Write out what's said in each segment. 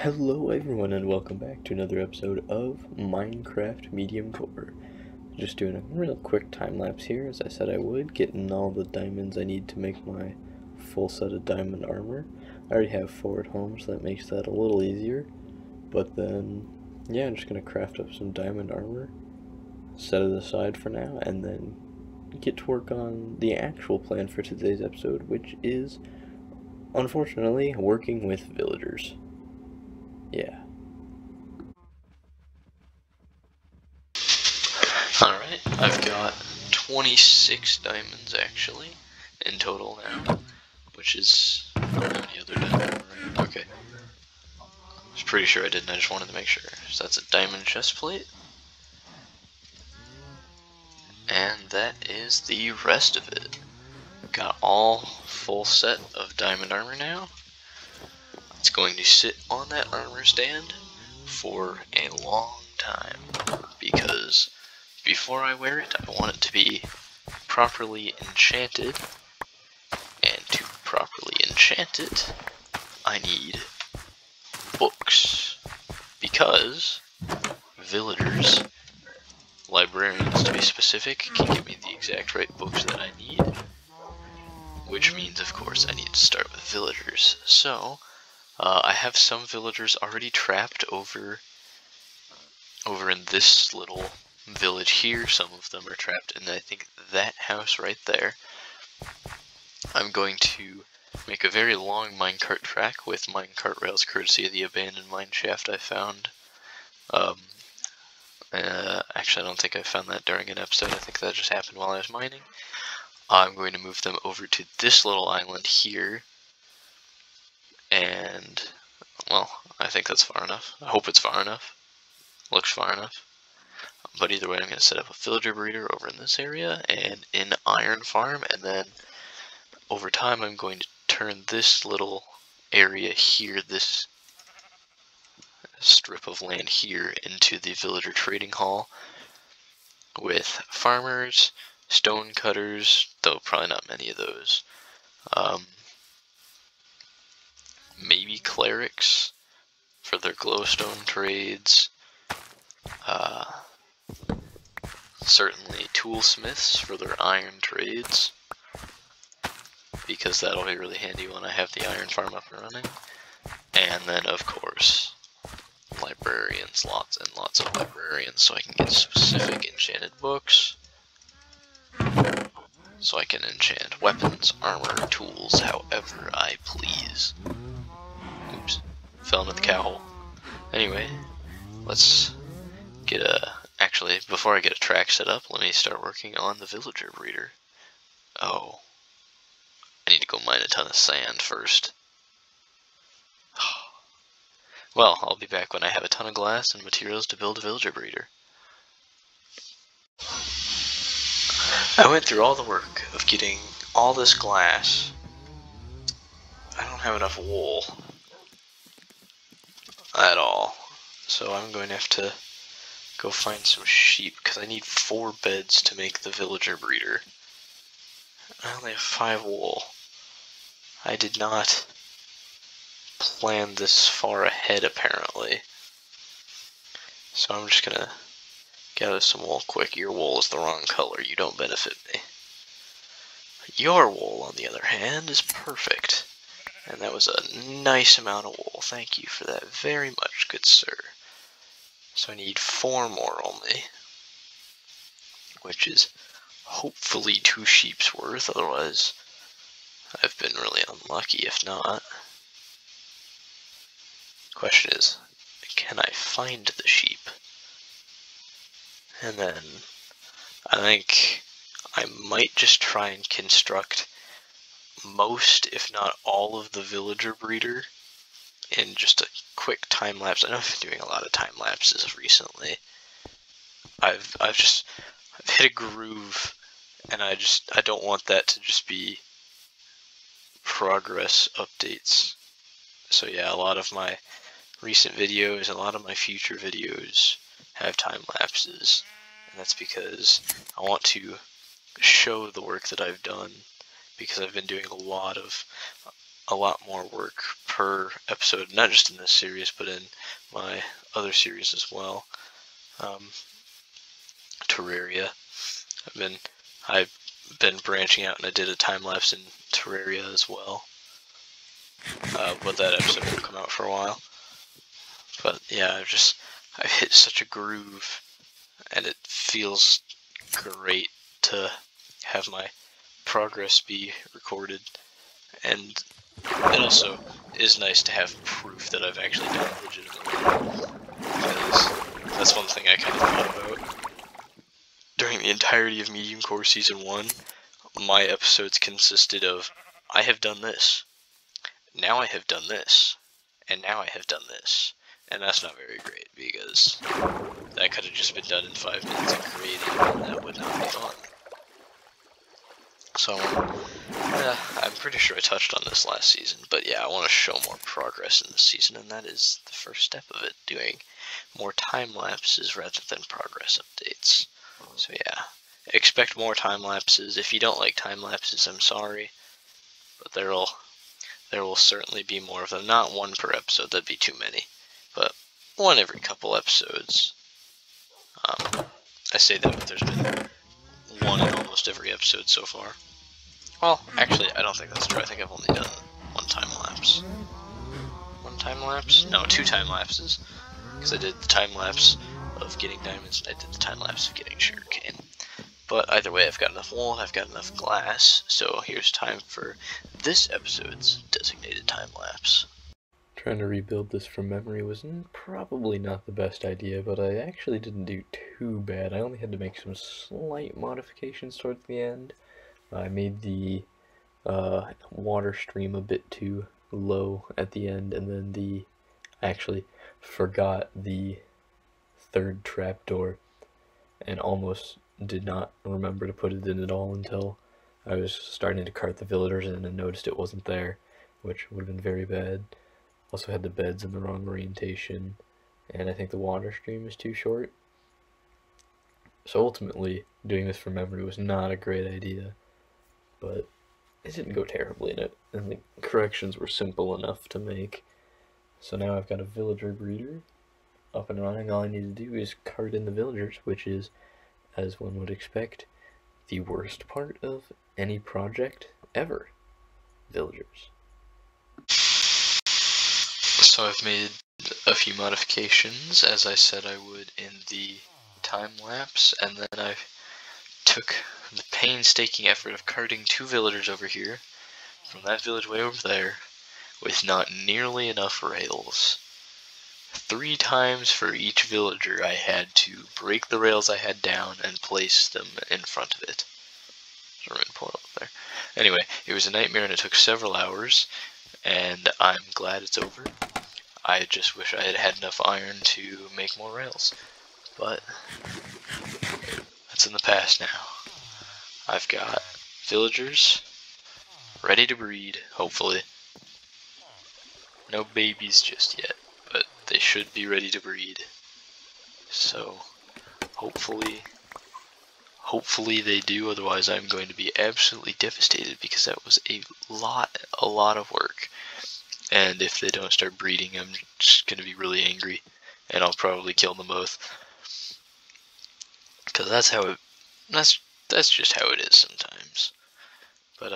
Hello everyone and welcome back to another episode of Minecraft Mediumcore. Just doing a real quick time lapse here, as I said I would, getting all the diamonds I need to make my full set of diamond armor. I already have 4 at home, so that makes that a little easier. But then, yeah, I'm just going to craft up some diamond armor, set it aside for now, and then get to work on the actual plan for today's episode, which is, unfortunately, working with villagers. Yeah. Alright, I've got 26 diamonds actually, in total now, which is, I don't have any other diamond, right? Okay. I was pretty sure I didn't, I just wanted to make sure. So that's a diamond chest plate. And that is the rest of it. Got all full set of diamond armor now. It's going to sit on that armor stand for a long time, because before I wear it, I want it to be properly enchanted, and to properly enchant it, I need books, because villagers, librarians to be specific, can give me the exact right books that I need, which means, of course, I need to start with villagers. So, I have some villagers already trapped over in this little village here. Some of them are trapped in, I think, that house right there. I'm going to make a very long minecart track with minecart rails courtesy of the abandoned mine shaft I found. Actually, I don't think I found that during an episode. I think that just happened while I was mining. I'm going to move them over to this little island here. And, well, I think that's far enough. I hope it's far enough. Looks far enough. But either way, I'm going to set up a villager breeder over in this area and an iron farm, and then over time I'm going to turn this little area here, this strip of land here, into the villager trading hall with farmers, stone cutters, though probably not many of those, maybe clerics for their glowstone trades, certainly toolsmiths for their iron trades, because that'll be really handy when I have the iron farm up and running. And then, of course, librarians, lots and lots of librarians, so I can get specific enchanted books, so I can enchant weapons, armor, tools, however I please. Oops, fell into the cow hole. Anyway, let's get actually, before I get a track set up, let me start working on the villager breeder. Oh, I need to go mine a ton of sand first. Well, I'll be back when I have a ton of glass and materials to build a villager breeder. I went through all the work of getting all this glass. I don't have enough wool at all, so I'm going to have to go find some sheep, because I need 4 beds to make the villager breeder. I only have 5 wool. I did not plan this far ahead, apparently. So I'm just gonna gather some wool quick. Your wool is the wrong color, you don't benefit me. Your wool, on the other hand, is perfect. And that was a nice amount of wool. Thank you for that very much, good sir. So I need 4 more only, which is hopefully 2 sheep's worth, otherwise I've been really unlucky if not. Question is, can I find the sheep? And then I think I might just try and construct most, if not all, of the villager breeder in just a quick time lapse. I know I've been doing a lot of time lapses recently. I've hit a groove, and I don't want that to just be progress updates. So yeah, a lot of my recent videos, a lot of my future videos have time lapses, and that's because I want to show the work that I've done, because I've been doing a lot of a lot more work per episode, not just in this series, but in my other series as well. Terraria. I've been branching out, and I did a time lapse in Terraria as well. But that episode won't come out for a while. But yeah, I've hit such a groove, and it feels great to have my progress be recorded, and it also is nice to have proof that I've actually done it legitimately, because that's one thing I kind of thought about. During the entirety of Mediumcore Season 1, my episodes consisted of, I have done this, now I have done this, and now I have done this. And that's not very great, because that could have just been done in 5 minutes of creating, and that would not be fun. So, I'm pretty sure I touched on this last season, but yeah, I want to show more progress in this season, and that is the first step of it, doing more time lapses rather than progress updates. So yeah, expect more time lapses. If you don't like time lapses, I'm sorry, but there will certainly be more of them. Not one per episode, that'd be too many, but one every couple episodes. I say that, but there's been one in almost every episode so far. Well, actually, I don't think that's true. I think I've only done one time lapse. One time lapse? No, 2 time lapses. Because I did the time lapse of getting diamonds, and I did the time lapse of getting sugarcane. But either way, I've got enough wool, I've got enough glass, so here's time for this episode's designated time lapse. Trying to rebuild this from memory was probably not the best idea, but I actually didn't do too bad. I only had to make some slight modifications towards the end. I made the water stream a bit too low at the end, and then I actually forgot the 3rd trapdoor and almost did not remember to put it in at all until I was starting to cart the villagers in and noticed it wasn't there, which would have been very bad. Also had the beds in the wrong orientation, and I think the water stream is too short. So ultimately, doing this from memory was not a great idea, but it didn't go terribly in it, and the corrections were simple enough to make. So now I've got a villager breeder up and running. All I need to do is cart in the villagers, which is, as one would expect, the worst part of any project ever. Villagers. So I've made a few modifications, as I said I would in the time lapse, and then I took the painstaking effort of carting 2 villagers over here, from that village way over there, with not nearly enough rails. 3 times for each villager I had to break the rails I had down and place them in front of it. There's a ruined portal up there. Anyway, it was a nightmare and it took several hours, and I'm glad it's over. I just wish I had had enough iron to make more rails, but that's in the past now. I've got villagers ready to breed, hopefully. No babies just yet, but they should be ready to breed. So, hopefully they do, otherwise I'm going to be absolutely devastated, because that was a lot of work. And if they don't start breeding, I'm just going to be really angry, and I'll probably kill them both. Because that's just how it is sometimes. But,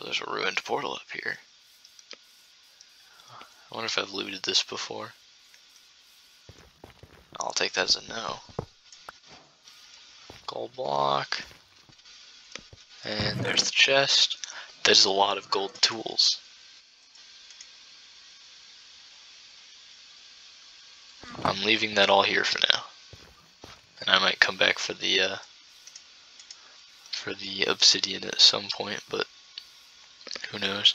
there's a ruined portal up here. I wonder if I've looted this before. I'll take that as a no. Gold block. And there's the chest. There's a lot of gold tools. I'm leaving that all here for now. And I might come back for the obsidian at some point, but who knows.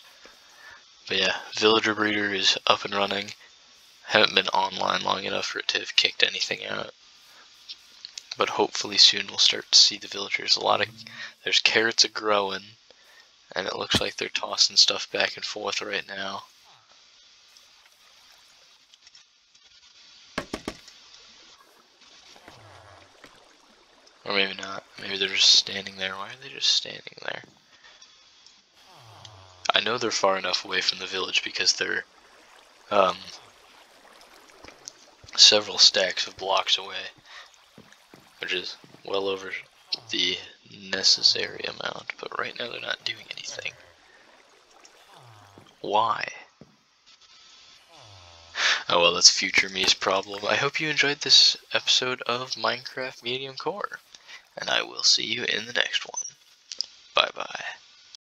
But yeah, villager breeder is up and running. Haven't been online long enough for it to have kicked anything out. But hopefully soon we'll start to see the villagers. There's carrots a-growing, and it looks like they're tossing stuff back and forth right now. Or maybe not. Maybe they're just standing there. Why are they just standing there? I know they're far enough away from the village because they're several stacks of blocks away, which is well over the necessary amount, but right now they're not doing anything. Why? Oh well, that's future me's problem. I hope you enjoyed this episode of Minecraft Mediumcore, and I will see you in the next one.